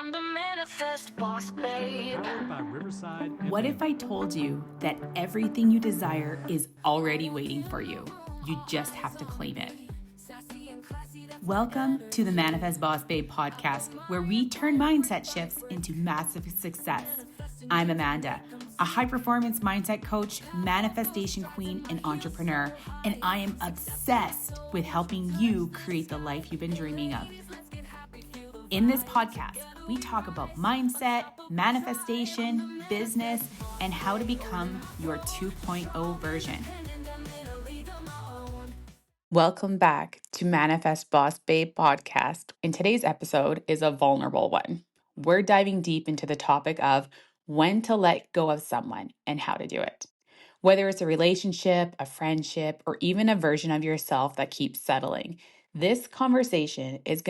I'm the manifest boss babe. Powered by Riverside What FM. if I told you that everything you desire is already waiting for you? You just have to claim it. Welcome to the Manifest Boss Babe podcast, where we turn mindset shifts into massive success. I'm Amanda, a high performance mindset coach, manifestation queen, and entrepreneur, and I am obsessed with helping you create the life you've been dreaming of. In this podcast, we talk about mindset, manifestation, business, and how to become your 2.0 version. Welcome back to Manifest Boss Babe podcast. In today's episode is a vulnerable one. We're diving deep into the topic of when to let go of someone and how to do it. Whether it's a relationship, a friendship, or even a version of yourself that keeps settling, this conversation is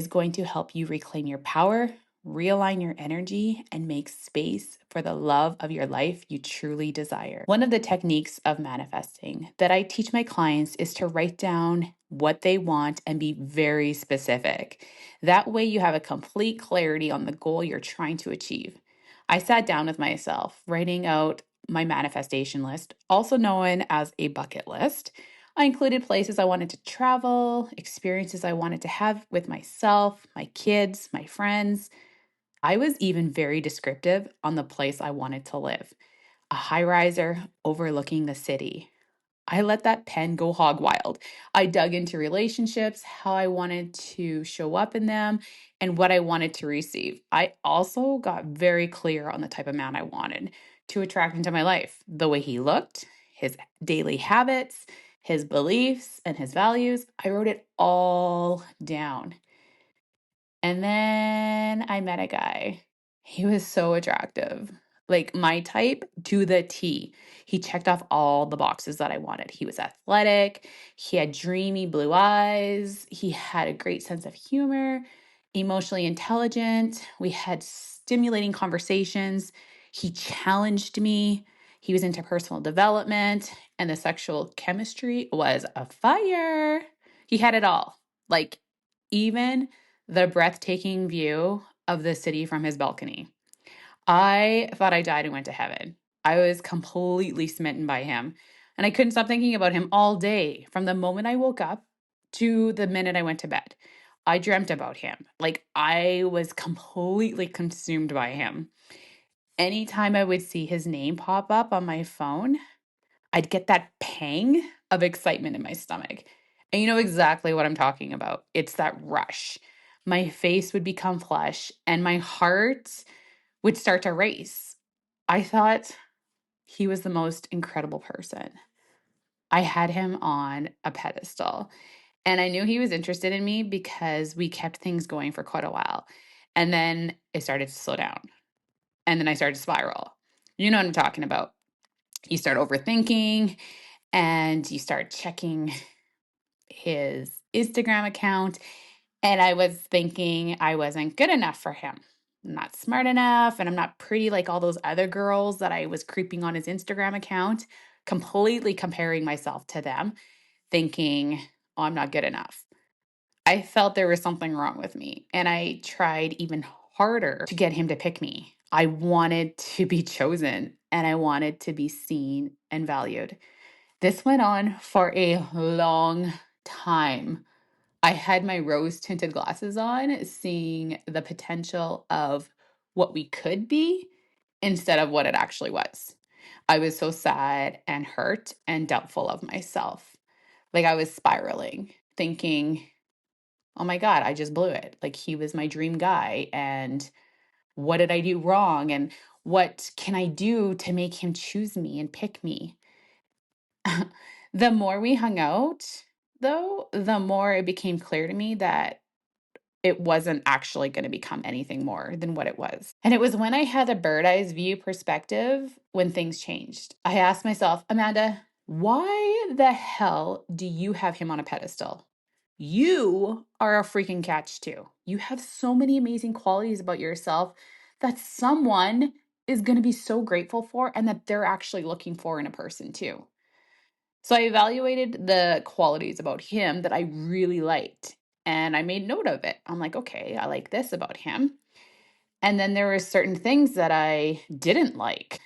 going to help you reclaim your power, realign your energy, and make space for the love of your life you truly desire. One of the techniques of manifesting that I teach my clients is to write down what they want and be very specific. That way, you have a complete clarity on the goal you're trying to achieve. I sat down with myself, writing out my manifestation list, also known as a bucket list. I included places I wanted to travel, experiences I wanted to have with myself, my kids, my friends. I was even very descriptive on the place I wanted to live, a high riser overlooking the city. I let that pen go hog wild. I dug into relationships, how I wanted to show up in them, and what I wanted to receive. I also got very clear on the type of man I wanted to attract into my life, the way he looked, his daily habits, his beliefs, and his values. I wrote it all down. And then I met a guy. He was so attractive, like my type to the T. He checked off all the boxes that I wanted. He was athletic. He had dreamy blue eyes. He had a great sense of humor, emotionally intelligent. We had stimulating conversations. He challenged me. He was into personal development, and the sexual chemistry was a fire. He had it all. Like, even the breathtaking view of the city from his balcony. I thought I died and went to heaven. I was completely smitten by him, and I couldn't stop thinking about him all day, from the moment I woke up to the minute I went to bed. I dreamt about him. Like, I was completely consumed by him. Anytime I would see his name pop up on my phone, I'd get that pang of excitement in my stomach. And you know exactly what I'm talking about. It's that rush. My face would become flush and my heart would start to race. I thought he was the most incredible person. I had him on a pedestal. And I knew he was interested in me because we kept things going for quite a while. And then it started to slow down. And then I started to spiral. You know what I'm talking about. You start overthinking and you start checking his Instagram account. And I was thinking I wasn't good enough for him. I'm not smart enough, and I'm not pretty like all those other girls that I was creeping on his Instagram account, completely comparing myself to them, thinking, oh, I'm not good enough. I felt there was something wrong with me, and I tried even harder to get him to pick me. I wanted to be chosen, and I wanted to be seen and valued. This went on for a long time. I had my rose tinted glasses on, seeing the potential of what we could be instead of what it actually was. I was so sad and hurt and doubtful of myself. Like, I was spiraling, thinking, oh my God, I just blew it. Like, he was my dream guy. And what did I do wrong? And what can I do to make him choose me and pick me? The more we hung out, though, the more it became clear to me that it wasn't actually going to become anything more than what it was. And it was when I had a bird eyes view perspective when things changed. I asked myself, Amanda, why the hell do you have him on a pedestal? You are a freaking catch too. You have so many amazing qualities about yourself that someone is going to be so grateful for and that they're actually looking for in a person too. So I evaluated the qualities about him that I really liked. and I made note of it. I'm like, okay, I like this about him. And then there were certain things that I didn't like.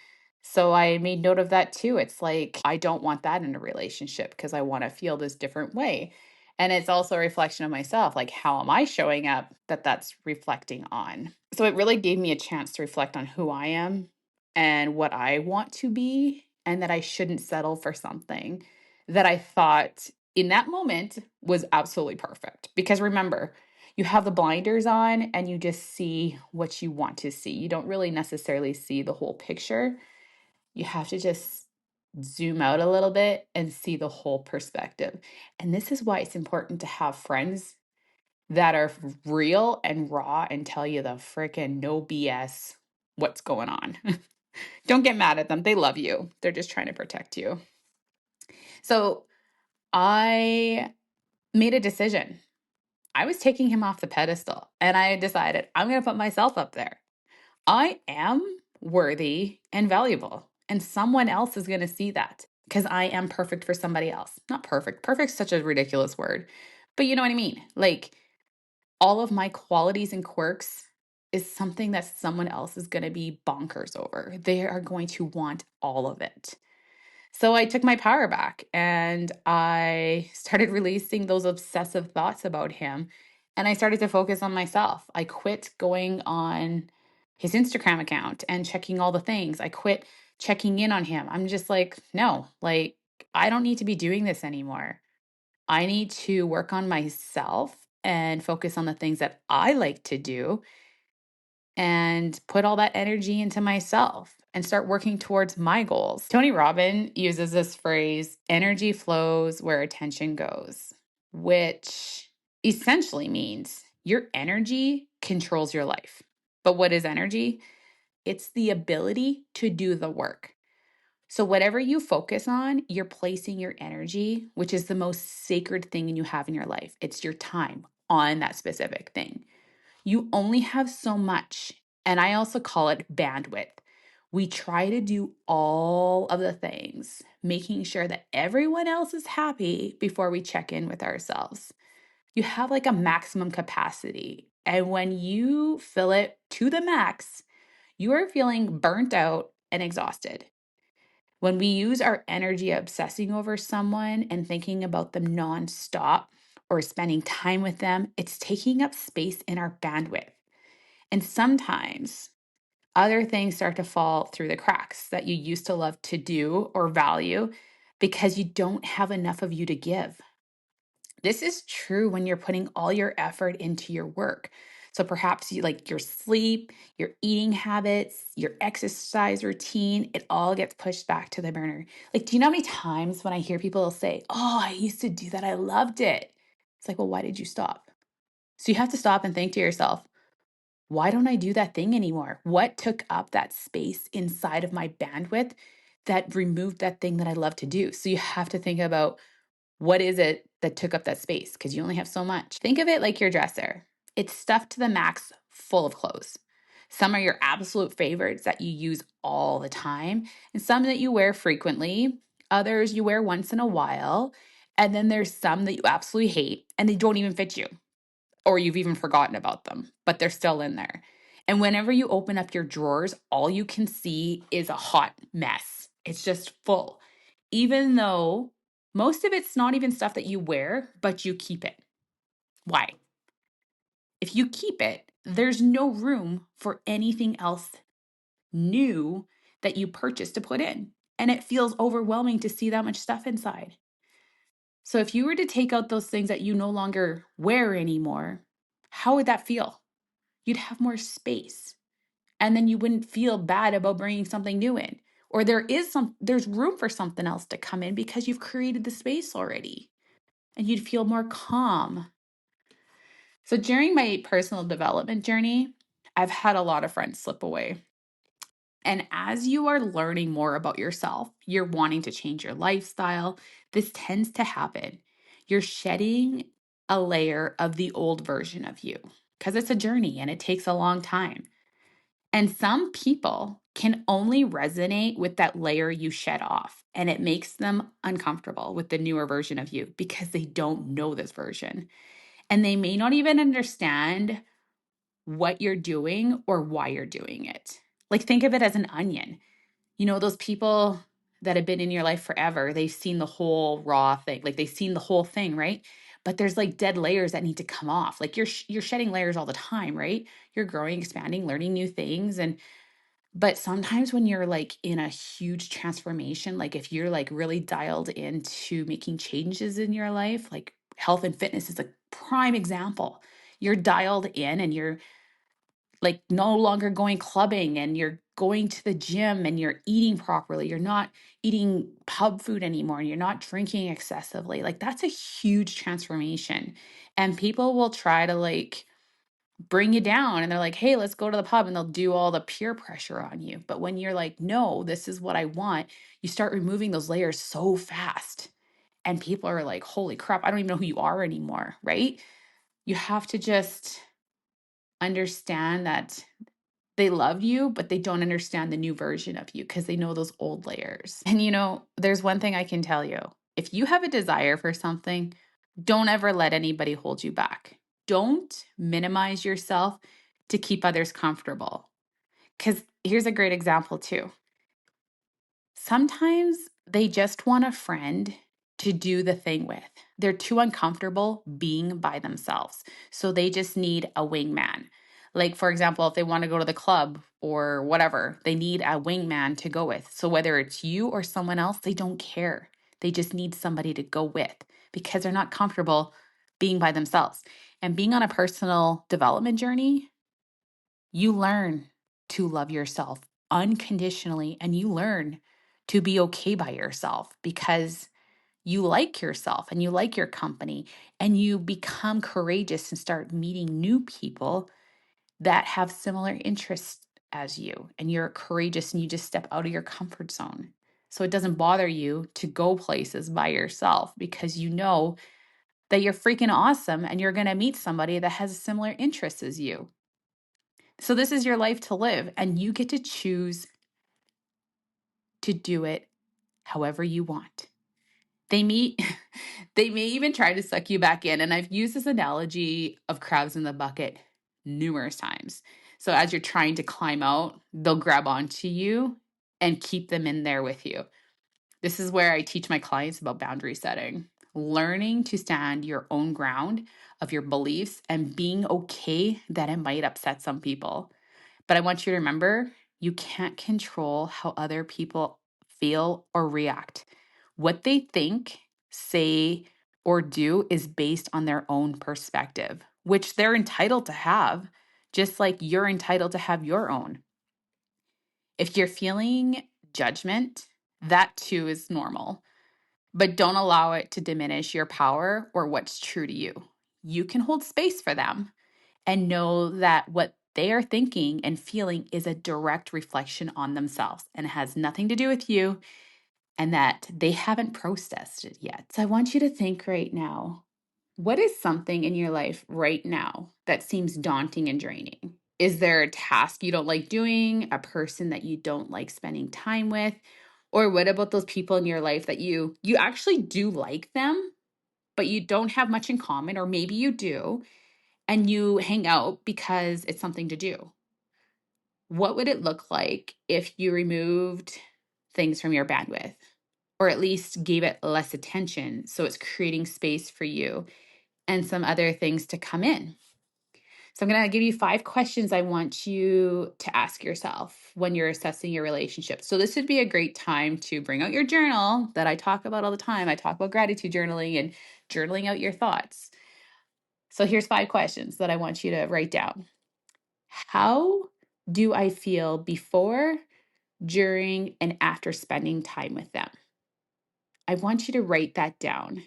So I made note of that too. It's like, I don't want that in a relationship because I want to feel this different way. And it's also a reflection of myself. Like, how am I showing up that that's reflecting on? So it really gave me a chance to reflect on who I am and what I want to be, and that I shouldn't settle for something that I thought in that moment was absolutely perfect. Because remember, you have the blinders on and you just see what you want to see. You don't really necessarily see the whole picture. You have to just zoom out a little bit and see the whole perspective. And this is why it's important to have friends that are real and raw and tell you the freaking no BS what's going on. Don't get mad at them. They love you. They're just trying to protect you. So I made a decision. I was taking him off the pedestal and I decided I'm going to put myself up there. I am worthy and valuable, and someone else is going to see that because I am perfect for somebody else. Not perfect. Perfect's such a ridiculous word, but you know what I mean? Like, all of my qualities and quirks is something that someone else is going to be bonkers over. They are going to want all of it. So I took my power back and I started releasing those obsessive thoughts about him, and I started to focus on myself. I quit going on his Instagram account and checking all the things. I quit checking in on him. I'm just like, no, like, I don't need to be doing this anymore. I need to work on myself and focus on the things that I like to do and put all that energy into myself and start working towards my goals. Tony Robbins uses this phrase, energy flows where attention goes, which essentially means your energy controls your life. But what is energy? It's the ability to do the work. So, whatever you focus on, you're placing your energy, which is the most sacred thing you have in your life. It's your time on that specific thing. You only have so much. And I also call it bandwidth. We try to do all of the things, making sure that everyone else is happy before we check in with ourselves. You have like a maximum capacity. And when you fill it to the max, you are feeling burnt out and exhausted. When we use our energy obsessing over someone and thinking about them nonstop or spending time with them, it's taking up space in our bandwidth. And sometimes other things start to fall through the cracks that you used to love to do or value because you don't have enough of you to give. This is true when you're putting all your effort into your work. So perhaps you like your sleep, your eating habits, your exercise routine, it all gets pushed back to the burner. Like, do you know how many times when I hear people say, "Oh, I used to do that. I loved it." It's like, "Well, why did you stop?" So you have to stop and think to yourself, why don't I do that thing anymore? What took up that space inside of my bandwidth that removed that thing that I love to do? So you have to think about, what is it that took up that space? Because you only have so much. Think of it like your dresser. It's stuffed to the max full of clothes. Some are your absolute favorites that you use all the time, and some that you wear frequently. Others you wear once in a while. And then there's some that you absolutely hate and they don't even fit you, or you've even forgotten about them, but they're still in there. And whenever you open up your drawers, all you can see is a hot mess. It's just full, even though most of it's not even stuff that you wear, but you keep it. Why? If you keep it, there's no room for anything else new that you purchase to put in. And it feels overwhelming to see that much stuff inside. So if you were to take out those things that you no longer wear anymore, how would that feel? You'd have more space. And then you wouldn't feel bad about bringing something new in. Or there's room for something else to come in because you've created the space already. And you'd feel more calm. So during my personal development journey, I've had a lot of friends slip away. And as you are learning more about yourself, you're wanting to change your lifestyle, this tends to happen. You're shedding a layer of the old version of you because it's a journey and it takes a long time. And some people can only resonate with that layer you shed off, and it makes them uncomfortable with the newer version of you because they don't know this version. And they may not even understand what you're doing or why you're doing it. Like, think of it as an onion. You know, those people that have been in your life forever, they've seen the whole raw thing, like they've seen the whole thing, right? But there's like dead layers that need to come off. Like you're shedding layers all the time, right? You're growing, expanding, learning new things. And but sometimes when you're like in a huge transformation, like if you're like really dialed into making changes in your life, like health and fitness is a prime example. You're dialed in and you're like no longer going clubbing and you're going to the gym and you're eating properly. You're not eating pub food anymore and you're not drinking excessively. Like that's a huge transformation. And people will try to like bring you down and they're like, "Hey, let's go to the pub," and they'll do all the peer pressure on you. But when you're like, "No, this is what I want," you start removing those layers so fast. And people are like, "Holy crap, I don't even know who you are anymore," right? You have to just understand that they love you, but they don't understand the new version of you because they know those old layers. And you know, there's one thing I can tell you. If you have a desire for something, don't ever let anybody hold you back. Don't minimize yourself to keep others comfortable. Because here's a great example, too. Sometimes they just want a friend to do the thing with. They're too uncomfortable being by themselves. So they just need a wingman. Like, for example, if they want to go to the club or whatever, they need a wingman to go with. So whether it's you or someone else, they don't care. They just need somebody to go with because they're not comfortable being by themselves. And being on a personal development journey, you learn to love yourself unconditionally and you learn to be okay by yourself because you like yourself and you like your company and you become courageous and start meeting new people that have similar interests as you. And you're courageous and you just step out of your comfort zone. So it doesn't bother you to go places by yourself because you know that you're freaking awesome and you're going to meet somebody that has similar interests as you. So this is your life to live, and you get to choose to do it however you want. They meet, they may even try to suck you back in. And I've used this analogy of crabs in the bucket numerous times. So as you're trying to climb out, they'll grab onto you and keep them in there with you. This is where I teach my clients about boundary setting, learning to stand your own ground of your beliefs and being okay that it might upset some people. But I want you to remember you can't control how other people feel or react. What they think, say, or do is based on their own perspective, which they're entitled to have, just like you're entitled to have your own. If you're feeling judgment, that too is normal, but don't allow it to diminish your power or what's true to you. You can hold space for them and know that what they are thinking and feeling is a direct reflection on themselves and it has nothing to do with you and that they haven't processed it yet. So I want you to think right now, what is something in your life right now that seems daunting and draining? Is there a task you don't like doing, a person that you don't like spending time with? Or what about those people in your life that you actually do like them, but you don't have much in common, or maybe you do, and you hang out because it's something to do? What would it look like if you removed things from your bandwidth or at least gave it less attention so it's creating space for you and some other things to come in? So I'm going to give you 5 questions I want you to ask yourself when you're assessing your relationship. So this would be a great time to bring out your journal that I talk about all the time. I talk about gratitude journaling and journaling out your thoughts. So here's 5 questions that I want you to write down. How do I feel before, during, and after spending time with them? I want you to write that down.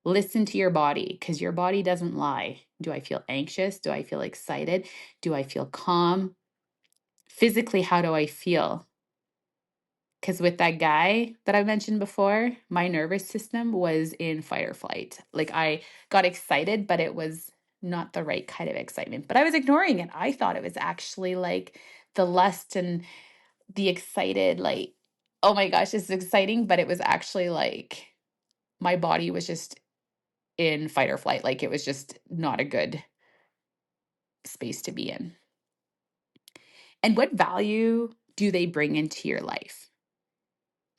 Listen to your body because your body doesn't lie. Do I feel anxious? Do I feel excited? Do I feel calm? Physically, how do I feel? Because with that guy that I mentioned before, my nervous system was in fight or flight. Like I got excited, but it was not the right kind of excitement. But I was ignoring it. I thought it was actually like the lust and the excited, like, oh my gosh, this is exciting. But it was actually like my body was just in fight or flight. Like it was just not a good space to be in. And what value do they bring into your life?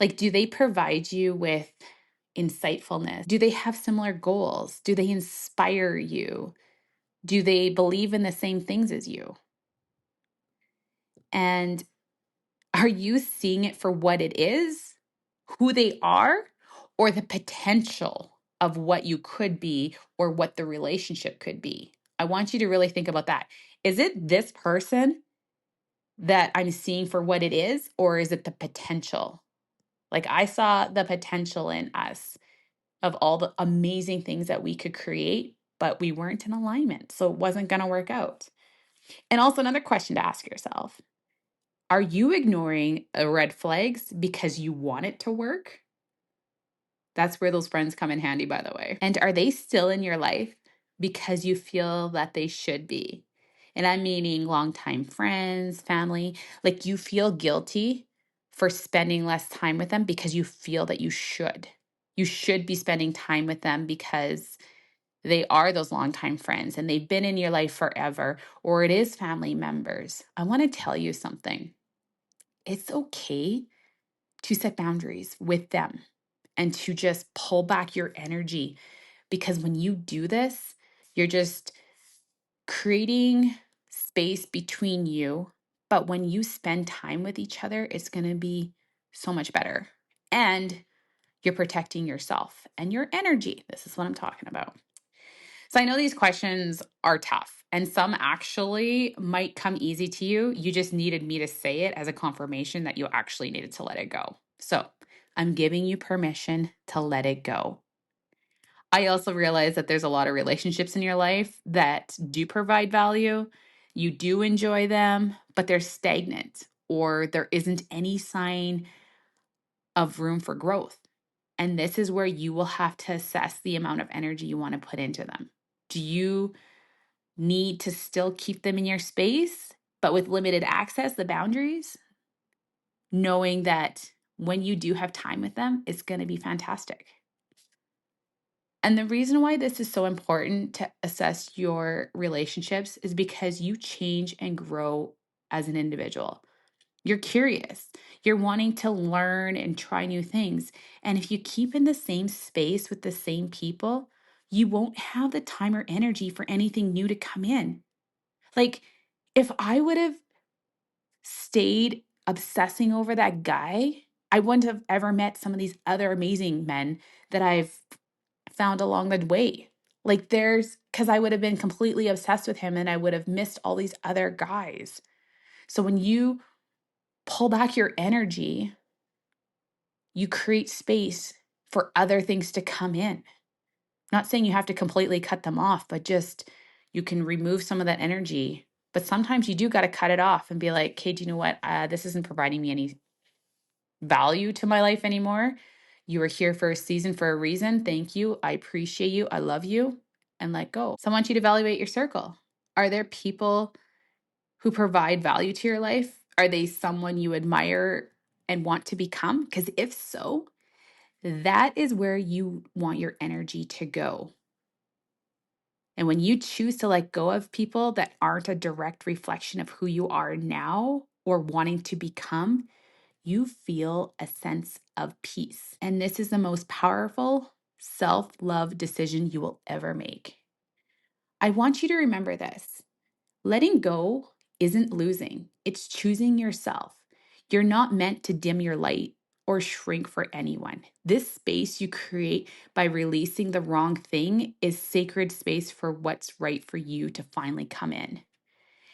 Like, do they provide you with insightfulness? Do they have similar goals? Do they inspire you? Do they believe in the same things as you? And are you seeing it for what it is, who they are, or the potential of what you could be or what the relationship could be? I want you to really think about that. Is it this person that I'm seeing for what it is, or is it the potential? Like I saw the potential in us of all the amazing things that we could create, but we weren't in alignment. So it wasn't going to work out. And also, another question to ask yourself: are you ignoring red flags because you want it to work? That's where those friends come in handy, by the way. And are they still in your life because you feel that they should be? And I'm meaning longtime friends, family. Like you feel guilty for spending less time with them because you feel that you should. You should be spending time with them because they are those longtime friends and they've been in your life forever, or it is family members. I want to tell you something. It's okay to set boundaries with them and to just pull back your energy, because when you do this, you're just creating space between you. But when you spend time with each other, it's going to be so much better. And you're protecting yourself and your energy. This is what I'm talking about. So I know these questions are tough and some actually might come easy to you. You just needed me to say it as a confirmation that you actually needed to let it go. So I'm giving you permission to let it go. I also realize that there's a lot of relationships in your life that do provide value. You do enjoy them, but they're stagnant or there isn't any sign of room for growth. And this is where you will have to assess the amount of energy you want to put into them. Do you need to still keep them in your space, but with limited access, the boundaries, knowing that when you do have time with them, it's going to be fantastic? And the reason why this is so important to assess your relationships is because you change and grow as an individual. You're curious. You're wanting to learn and try new things. And if you keep in the same space with the same people, you won't have the time or energy for anything new to come in. Like, if I would have stayed obsessing over that guy, I wouldn't have ever met some of these other amazing men that I've found along the way. Like, because I would have been completely obsessed with him and I would have missed all these other guys. So when you pull back your energy, you create space for other things to come in. Not saying you have to completely cut them off, but just you can remove some of that energy. But sometimes you do got to cut it off and be like, okay, do you know what? This isn't providing me any value to my life anymore. You were here for a season for a reason. Thank you. I appreciate you. I love you. And let go. So I want you to evaluate your circle. Are there people who provide value to your life? Are they someone you admire and want to become? Because if so, that is where you want your energy to go. And when you choose to let go of people that aren't a direct reflection of who you are now or wanting to become, you feel a sense of peace. And this is the most powerful self love decision you will ever make. I want you to remember this: letting go isn't losing, it's choosing yourself. You're not meant to dim your light or shrink for anyone. This space you create by releasing the wrong thing is sacred space for what's right for you to finally come in.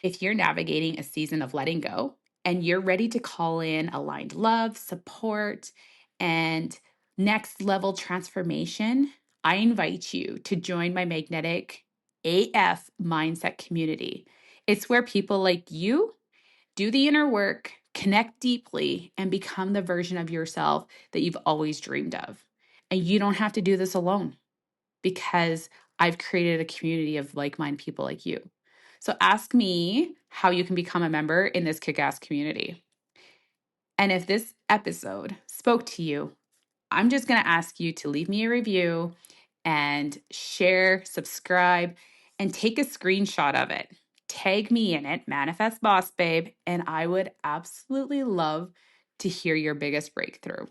If you're navigating a season of letting go and you're ready to call in aligned love, support, and next level transformation, I invite you to join my magnetic AF mindset community. It's where people like you do the inner work, connect deeply, and become the version of yourself that you've always dreamed of. And you don't have to do this alone, because I've created a community of like-minded people like you. So ask me how you can become a member in this kick-ass community. And if this episode spoke to you, I'm just going to ask you to leave me a review and share, subscribe, and take a screenshot of it. Tag me in it, Manifest Boss Babe, and I would absolutely love to hear your biggest breakthrough.